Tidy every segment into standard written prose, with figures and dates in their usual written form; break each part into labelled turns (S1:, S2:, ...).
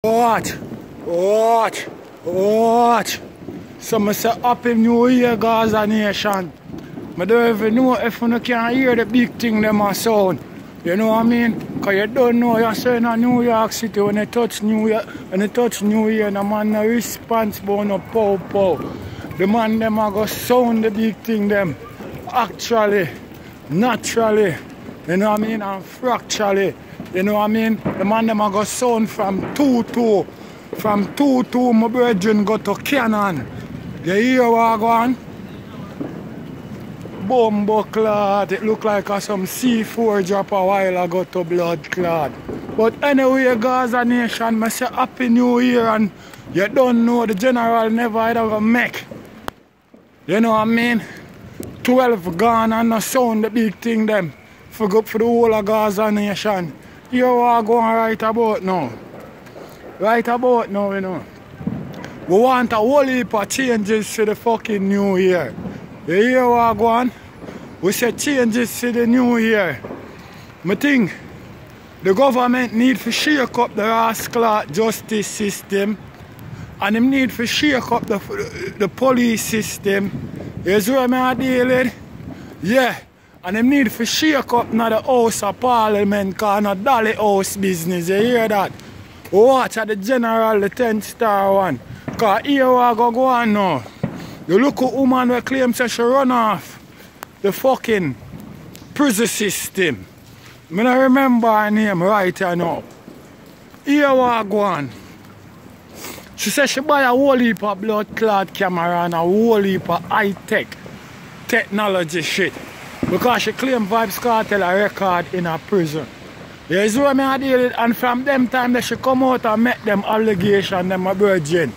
S1: Watch, watch, watch. So I say happy new year, Gaza Nation. I don't even know if you can hear the big thing them a sound. You know what I mean? Because you don't know you're saying in New York City when you touch New Year, the man no responsible no pow pow. The man them a go sound the big thing them. Actually, naturally, you know what I mean, and fracturally. You know what I mean? The man them a go sound from 2-2. From 2-2 my brethren go to Cannon. You hear what I go on? Bumbo clot. It look like some C4 drop a while ago to blood clot. But anyway, Gaza Nation, I say happy new year, and you don't know the general never ever make. You know what I mean? 12 gone and no sound the big thing them. For the whole of Gaza Nation. You know what I go on right about now. Right about now, you know. We want a whole heap of changes for the fucking new year. You hear what I go on? We say changes for the new year. I think the government need to shake up the rascal justice system. And them need to shake up the police system. You see what I deal with? Yeah. And them need to shake up now the House of Parliament, because no dolly house business. You hear that? Watch at the general, the 10-star one. Because here we go on now. You look at woman who claims that she run off the fucking prison system. I don't remember her name right here now. Here we go on. She said she buy a whole heap of blood clot camera and a whole heap of high-tech technology shit. Because she claimed Vybz Kartel a record in a prison. You see what I deal with? And from them time that she come out and make them allegation, them a virgin.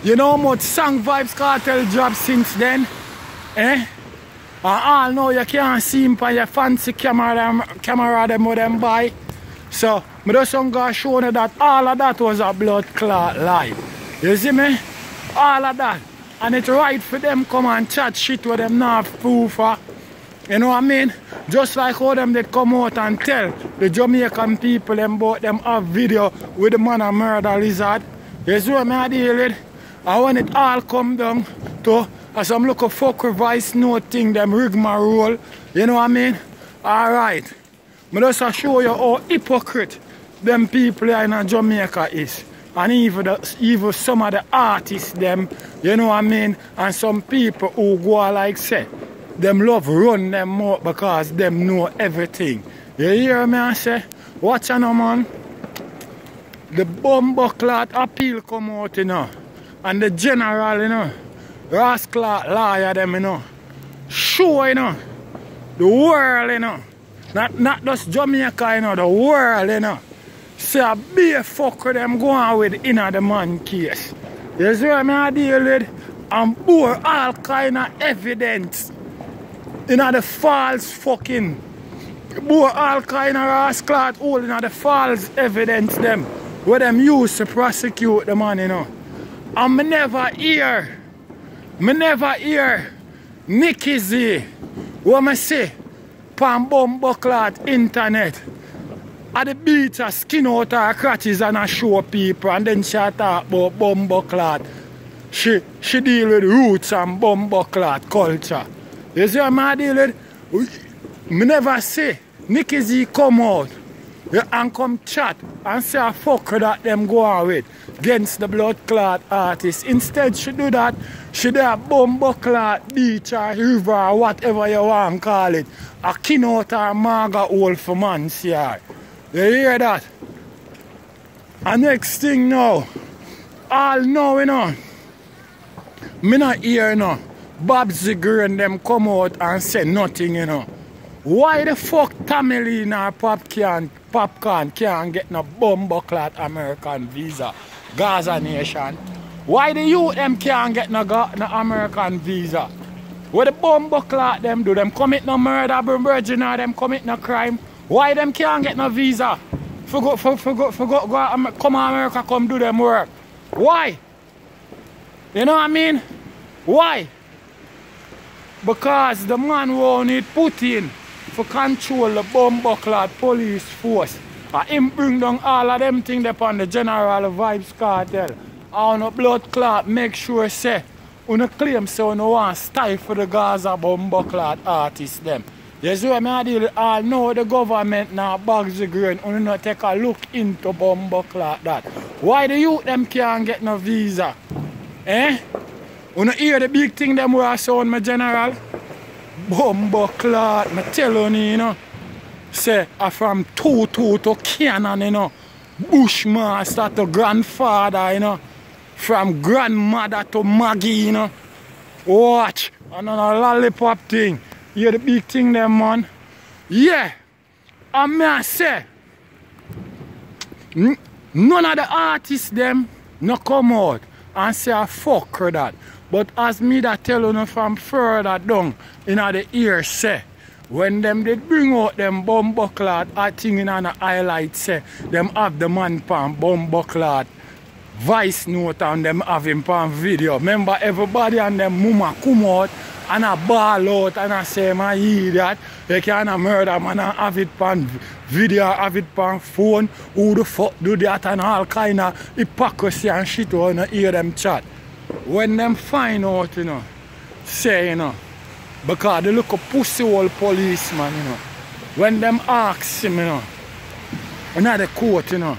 S1: You know how much song Vybz Kartel dropped since then? Eh? And all now you can't see him on your fancy camera them with them buy. So, I just gonna show you that all of that was a blood clot lie. You see me? All of that. And it's right for them come and chat shit with them not have proof for. You know what I mean? Just like how them they come out and tell the Jamaican people them about them have video with the man a murder lizard. You see what I deal with? And when it all come down to some look of fuck voice note thing, them rigmarole, you know what I mean? Alright. I just show you how hypocrite them people in Jamaica is. And even some of the artists them, you know what I mean? And some people who go like say, them love run them out because them know everything. You hear me I say? Watch out, man. The bumbo clot appeal come out, you know. And the general, you know. Rascal lawyer them, you know. Show, you know. The world, you know. Not just Jamaica, you know. The world, you know. Say a big fucker them going with in the man case. You see what I deal with? And bore all kind of evidence. In the false fucking all kind of rascal all in the false evidence them where them used to prosecute the man, you know. And me never hear Nicky Z what me say pan bumbo clot internet at the beach a skin out her crotches and a show people, and then she talk about bumbo clot. She deal with roots and bumbo clot culture. You see what I deal with? Me never say Nicky Z come out and come chat and say a fucker that them go on with against the blood clot artist. Instead she do that, she do a bumbo clot beach or river or whatever you want to call it. A kin out or maga hole for months here. You hear that? And next thing now, all now you know, me not hear you know. vybz and them come out and say nothing, you know. Why the fuck Tamilene or Popcorn can't get no bumbo clot American visa? Gaza Nation. Why the youth them can't get no American visa? What the bumbo clot them do? Them commit no murder, virgin, or them commit no crime? Why them can't get no visa? Go come America, come do them work. Why? You know what I mean? Why? Because the man won't need Putin to control the bumbo clot police force Him bring down all of them things upon the general vybz cartel. On a blood clot, make sure say, you claim so you want to stifle the Gaza bomber clot artists them. You see what I deal all know the government now bags the grain, you not take a look into bomber clot that. Why the youth them can't get no visa? Eh? You hear the big thing them where I sound my general? Bomber clot, I tell you, know. Say, from Tutu to Canaan, you know. Bushmaster to grandfather, you know. From grandmother to Maggie, you know. Watch. Another lollipop thing. Hear the big thing them, man. Yeah. And me I say, none of the artists them no come out and say a fuck or that. But as me that tell you from further down in the ear say, when them did bring out them bomber clot, I think in the highlight say, them have the man pan bomber clot voice note and them have him pan video. Remember everybody and them mama come out and a ball out and I say, my idiot, you can't murder man and have it pan video, have it pan phone, who the fuck do that and all kind of hypocrisy and shit when you hear them chat. When them find out, you know, say, you know, because they look a pussy old policeman, you know, when them ask him, you know, in the court, you know,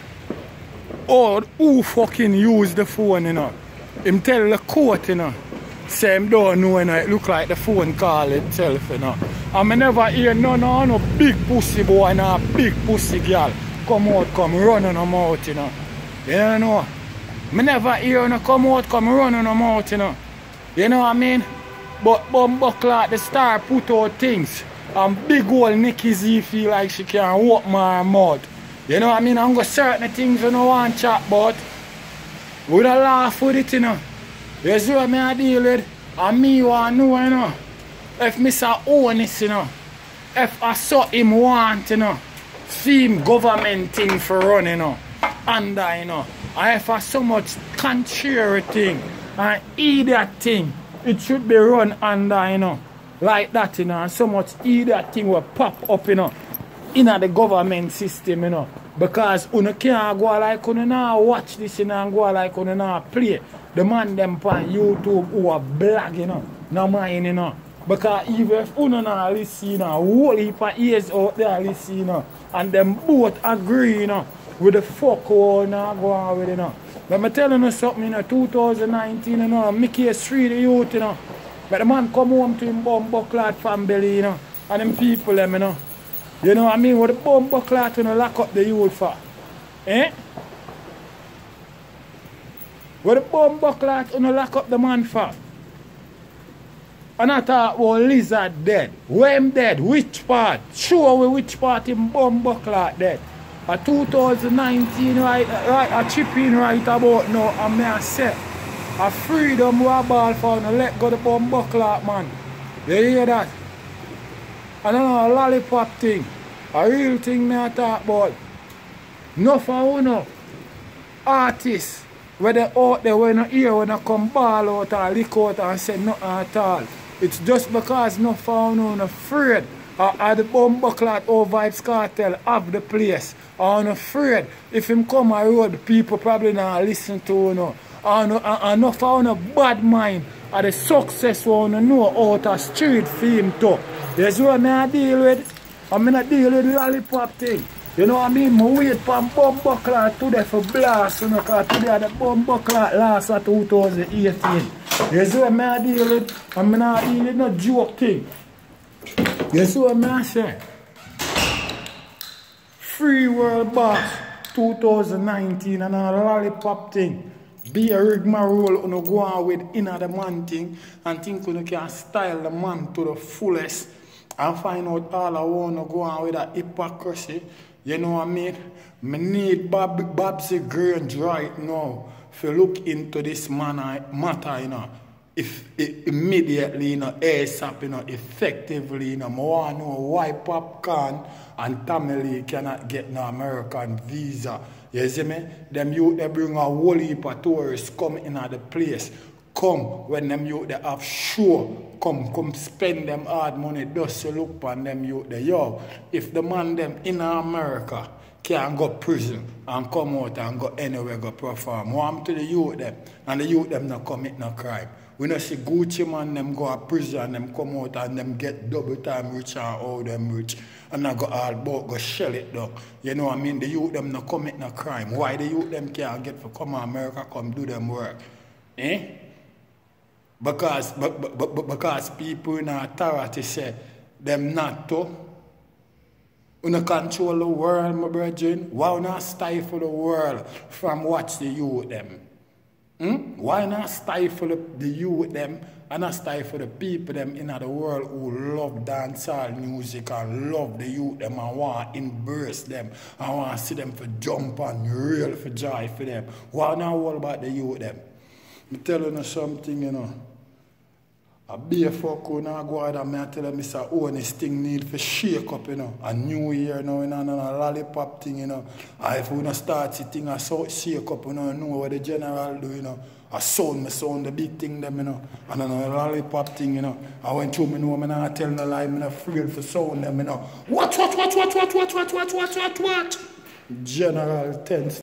S1: oh, who fucking use the phone, you know, him tell the court, you know, say him don't know, you know, it look like the phone call itself, you know. And I never hear no big pussy boy and a big pussy girl come out, come running them out, you know. You know? I never hear no come out, come running them out, you know. You know what I mean? But Bumbuckler, the star put out things. And big old Nikki Z feel like she can't open her mouth. You know what I mean? I'm going to certain things you don't want to chat about. We don't laugh with it, you know. You see what I deal with? And me want to know, you know. If Mr. Honest, you know. If I saw him want, you know. See him government thing for run, you know. And you know. And if I so much contrary thing and idiot thing, it should be run under, you know. Like that, you know. And so much idiot thing will pop up, you know. In the government system, you know. Because you can't go like you not watch this, you know, and go like you not play. The man them on YouTube who are black, you know. No mind, you know. Because even if you not listen, you know, whole heap of ears out there listen, you know. And them both agree, you know, with the fuck who not go on with, you know. But I'm telling you something, you know, 2019, you know, Mickey Street, the youth, you know. But the man come home to him Bumbuckler family, you know. And them people, them, you know. You know what I mean? What the Bumbuckler, you know, lock up the youth for? Eh? What the Bumbuckler, you know, lock up the man for? And I thought, well, Lizard dead. Where him dead? Which part? Show me which part him Bumbuckler dead. A 2019, right, a chipping right about now, and me I say, a freedom war ball for no let go the Bumbuckler, man. You hear that? And a lollipop thing. A real thing me I talk about. No for no artists, where they out there when they hear when they come ball out or lick out and say nothing at all. It's just because no for no afraid. Or the Bumbuckler or vybz cartel have the place. I'm afraid if him come a road, people probably not listen to you know. And no for no bad mind. Or the success one you know out of street film too. That's what I deal with. I'm not deal with the lollipop thing. You know what I mean? I wait for Bumbuckler today for blast, you know, because today the Bumbuckler last of 2018. You see what I deal with? I'm not dealing with no joke thing. You see what I say? Free World Boss 2019 and a lollipop thing. Be a rigmarole on go on with inner the man thing and think you can style the man to the fullest and find out all I want to go on with that hypocrisy. You know what I mean? I need vybz Grange right now to look into this matter, you know. If immediately, you know, ASAP, you know, effectively, you know, I want to know why Popcorn and Tamale cannot get no American visa. You see me? Them youth, they bring a whole heap of tourists come in at the place. Come when them youth, they have show. Come spend them hard money just to look on them youth. Yo, if the man them in America can go prison and come out and go anywhere go perform. What to the youth them? And the youth them not commit no crime. We don't see Gucci man them go to prison, them come out and them get double time rich and all them rich. And I go all about go shell it down. You know what I mean? The youth them not commit no crime. Why the youth them can't get for come to America, come do them work? Eh? Because people in authority say them not to. We don't control the world, my brethren. Why not stifle the world from watch the youth them? Why not stifle the youth them and not stifle the people them in the world who love dancehall music and love the youth them and want to embrace them and want to see them for jump and real for joy for them? Why not all about the youth them? I'm telling you something, you know. A beer fuck who now go out and I tell them Mr. Honest thing need for shake up, you know. A new year now, you know, and a lollipop thing, you know. And if we don't start the thing a shake up, you know what the general do, you know. A sound the big thing them, you know. And a lollipop thing, you know. I went through me know I'm not tell no lie, I'm not afraid to sound them, you know. What? General tense.